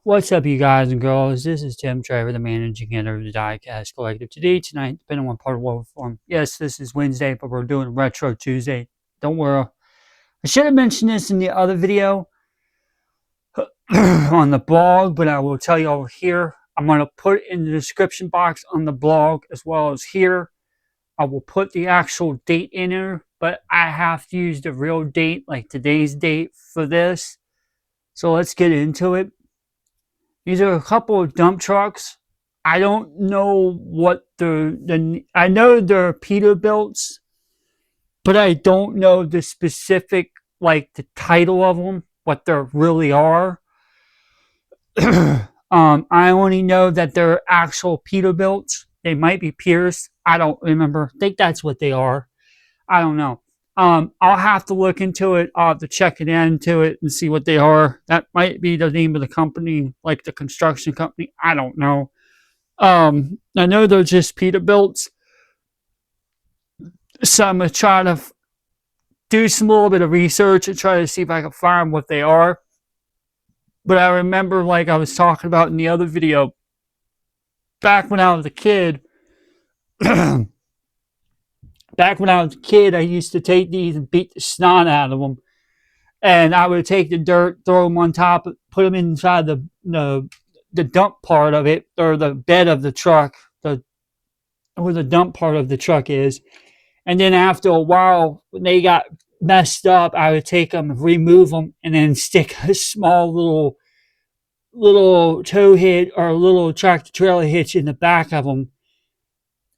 What's up, you guys and girls? This is Tim Trevor, the managing editor of the Diecast Collective. Tonight, depending on part of what form. Yes, this is Wednesday, but we're doing Retro Tuesday. Don't worry. I should have mentioned this in the other video on the blog, but I will tell you over here. I'm going to put it in the description box on the blog as well as here. I will put the actual date in there, but I have to use the real date, like today's date for this. So let's get into it. These are a couple of dump trucks. I don't know what I know they're Peterbilts, but I don't know the specific, like the title of them, what they really are. I only know that they're actual Peterbilts. They might be Pierce. I don't remember. I think that's what they are. I don't know. I'll have to look into it. I'll have to check it into it and see what they are. That might be the name of the company, like the construction company. I don't know. I know they're just Peterbilts. So I'm going to try to do some little bit of research and try to see if I can find what they are. But I remember, like I was talking about in the other video, back when I was a kid, I used to take these and beat the snot out of them. And I would take the dirt, throw them on top, put them inside the dump part of it, or the bed of the truck, where the dump part of the truck is. And then after a while, when they got messed up, I would take them, remove them, and then stick a small little tow hitch or a little tractor trailer hitch in the back of them,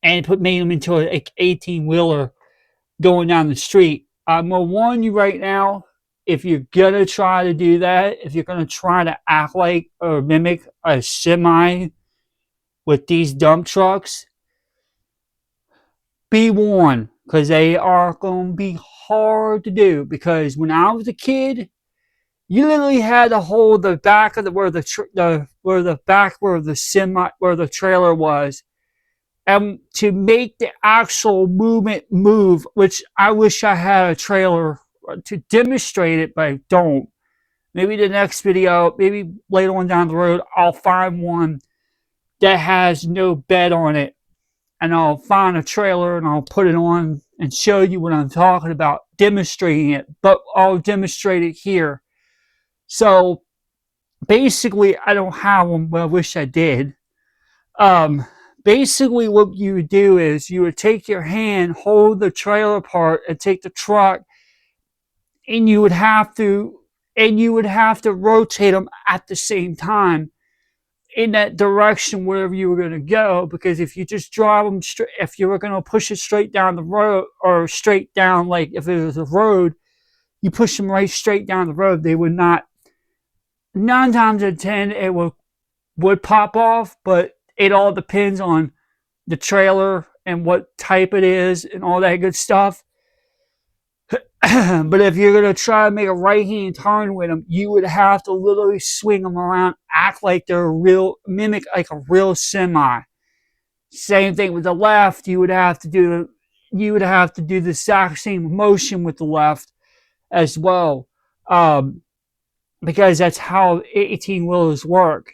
and made them into an 18-wheeler going down the street. I'm gonna warn you right now. If you're going to try to do that, if you're going to try to act like or mimic a semi with these dump trucks, be warned, because they are going to be hard to do. Because when I was a kid, you literally had to hold the back of where the trailer was, and to make the actual movement move, which I wish I had a trailer to demonstrate it, but I don't. Maybe the next video, maybe later on down the road, I'll find one that has no bed on it, and I'll find a trailer and I'll put it on and show you what I'm talking about, demonstrating it, but I'll demonstrate it here. So basically, I don't have one, but I wish I did. Basically what you would do is you would take your hand, hold the trailer part, and take the truck, and you would have to rotate them at the same time in that direction wherever you were going to go. Because if you just drive them straight, if you were going to push it straight down the road, or straight down, like if it was a road, you push them right straight down the road, they would not. 9 times out of 10, it would pop off, but it all depends on the trailer and what type it is and all that good stuff. But if you're going to try to make a right-hand turn with them, you would have to literally swing them around, act like they're mimic like a real semi. Same thing with the left. You would have to do the exact same motion with the left as well, because that's how 18-wheelers work.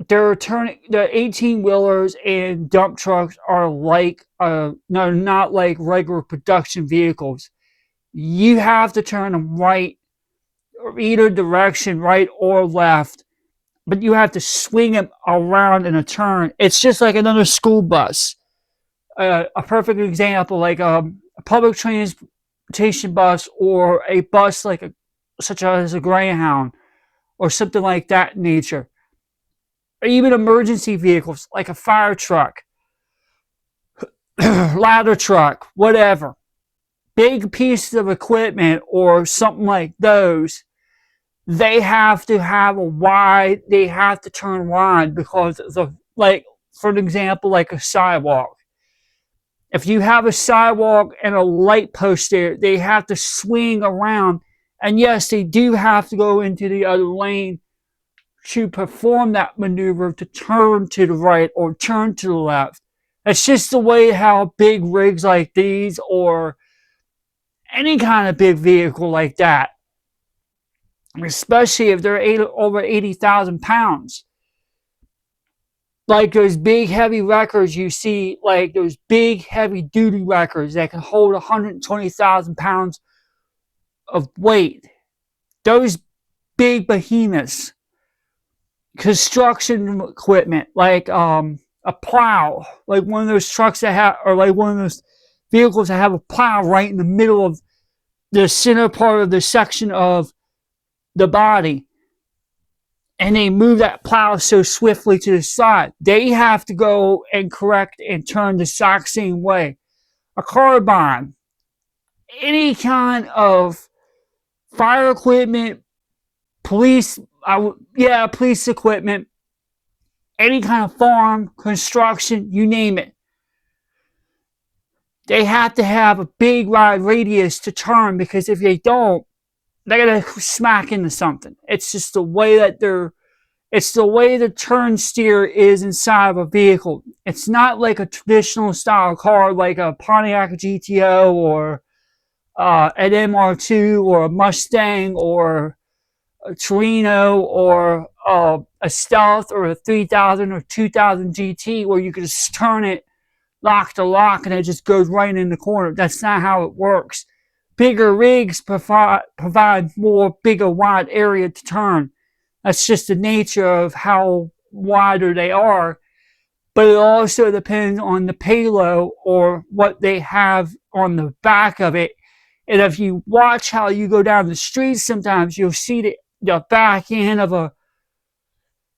They're turning the 18-wheelers and dump trucks are not like regular production vehicles. You have to turn them right, or either direction, right or left, but you have to swing them around in a turn. It's just like another school bus. A perfect example, like a public transportation bus, or a bus such as a Greyhound or something like that nature. Or even emergency vehicles like a fire truck, ladder truck, whatever. Big pieces of equipment or something like those, they have to turn wide, because for an example, like a sidewalk. If you have a sidewalk and a light post there, they have to swing around. And yes, they do have to go into the other lane to perform that maneuver, to turn to the right or turn to the left. It's just the way how big rigs like these, or any kind of big vehicle like that, especially if they're over 80,000 pounds. Like those big heavy wreckers you see, like those big heavy duty wreckers that can hold 120,000 pounds of weight. Those big behemoths, construction equipment, like a plow, like one of those trucks that have, or like one of those vehicles that have a plow right in the middle of the center part of the section of the body, and they move that plow so swiftly to the side. They have to go and correct and turn the exact same way. A carbine, any kind of fire equipment, police equipment, any kind of farm, construction, you name it. They have to have a big wide radius to turn, because if they don't, they're going to smack into something. It's just the way that it's the way the turn steer is inside of a vehicle. It's not like a traditional style car like a Pontiac GTO or an MR2 or a Mustang or a Torino or a Stealth or a 3000 or 2000 GT, where you can just turn it lock to lock and it just goes right in the corner. That's not how it works. Bigger rigs provide more bigger wide area to turn. That's just the nature of how wider they are. But it also depends on the payload or what they have on the back of it. And if you watch how you go down the street, sometimes you'll see the back end of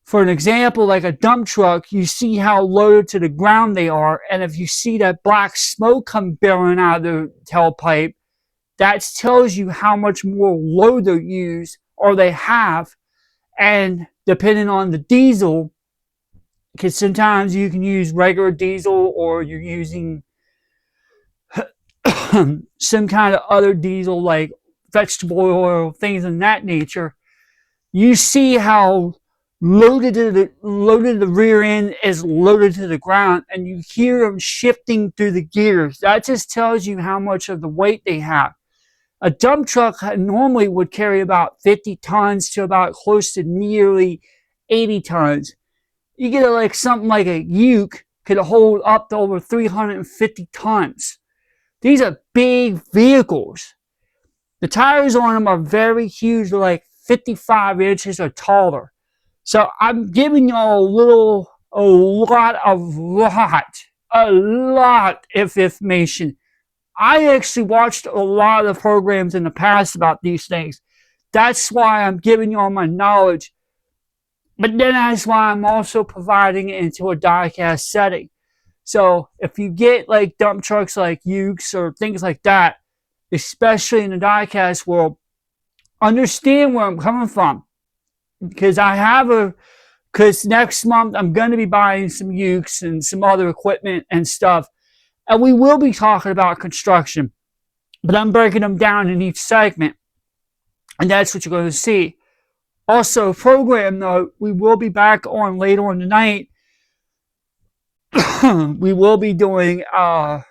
for an example, like a dump truck, you see how loaded to the ground they are. And if you see that black smoke come billowing out of the tailpipe, that tells you how much more load they use or they have. And depending on the diesel, because sometimes you can use regular diesel or you're using some kind of other diesel like vegetable oil, things of that nature, you see how loaded the rear end is loaded to the ground, and you hear them shifting through the gears. That just tells you how much of the weight they have. A dump truck normally would carry about 50 tons to about close to nearly 80 tons. You get like something like a Uke could hold up to over 350 tons. These are big vehicles. The tires on them are very huge, like 55 inches or taller. So I'm giving y'all a lot of information. I actually watched a lot of programs in the past about these things. That's why I'm giving y'all my knowledge. But then that's why I'm also providing it into a diecast setting. So if you get like dump trucks like Ukes or things like that, especially in the diecast world, understand where I'm coming from. Because next month I'm going to be buying some Ukes and some other equipment and stuff. And we will be talking about construction. But I'm breaking them down in each segment. And that's what you're going to see. Also, program note, we will be back on later on tonight. We will be doing a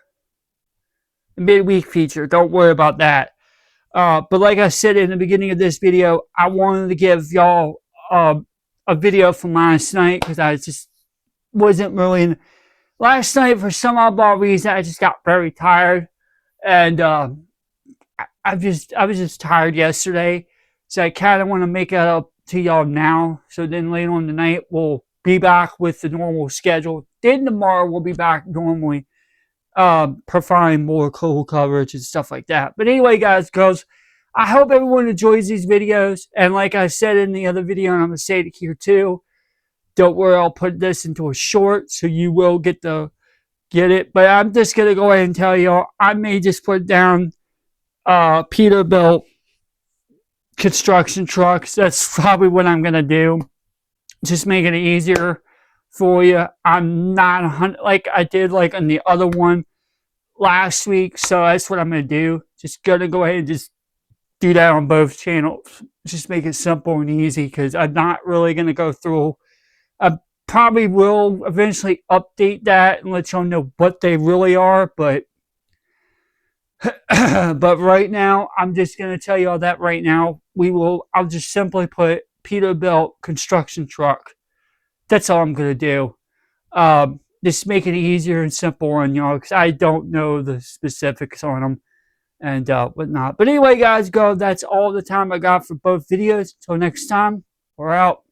midweek feature. Don't worry about that. But like I said in the beginning of this video, I wanted to give y'all a video from last night because I just wasn't really... Last night, for some odd reason, I just got very tired. And I was just tired yesterday. So I kind of want to make it up to y'all now. So then later on tonight, we'll be back with the normal schedule. Then tomorrow, we'll be back normally, providing more cool coverage and stuff like that. But anyway, guys, girls, I hope everyone enjoys these videos. And like I said in the other video, and I'm going to say it here too, don't worry, I'll put this into a short so you will get it. But I'm just going to go ahead and tell you, I may just put down Peterbilt construction trucks. That's probably what I'm going to do. Just making it easier for you. I'm not like I did like on the other one last week. So that's what I'm going to do. Just going to go ahead and just do that on both channels. Just make it simple and easy because I'm not really going to go through. I probably will eventually update that and let y'all know what they really are, but But right now, I'm just going to tell you all that right now. I'll just simply put Peterbilt construction truck. That's all I'm going to do. Just make it easier and simple on y'all because I don't know the specifics on them and whatnot. But anyway, guys, go. That's all the time I got for both videos. Until next time, we're out.